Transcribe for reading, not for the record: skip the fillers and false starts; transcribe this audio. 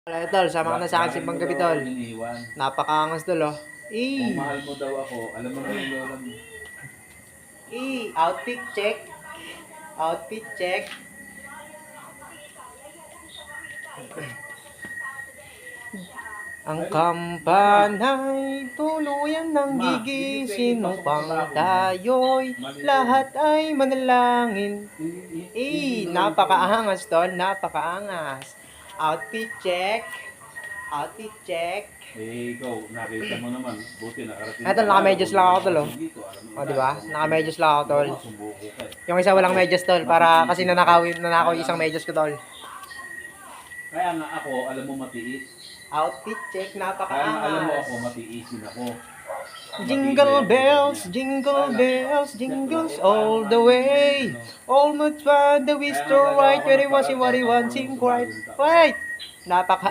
Tol, sama ka na sa akin simbang gabi, tol. Iniwan. Napakaangas, tol, oh. Kung mahal mo daw ako, alam mo na yung lola mo. Outfit check. Outfit check. Ang kampanay tuluyan ng gigising upang tayo'y lahat ay manalangin. Napakaangas, tol, napakaangas. Outfit check. Outfit check. Ikaw, nakita mo naman. Buti nakarating. Eto, naka-medyas lang ako, tol, oh. O, diba? Naka-medyas lang ako, tol. Yung isa walang medyas, tol, para kasi nanakaw yung isang medyas ko, tol. Kaya nga ako, alam mo matiis. Outfit check, Kaya nga alam mo napakaangas. ako, matiisin ako. Jingle bells, jingles all the way. All my time, the wish to right, 21, 21, sing right. Wait! Napaka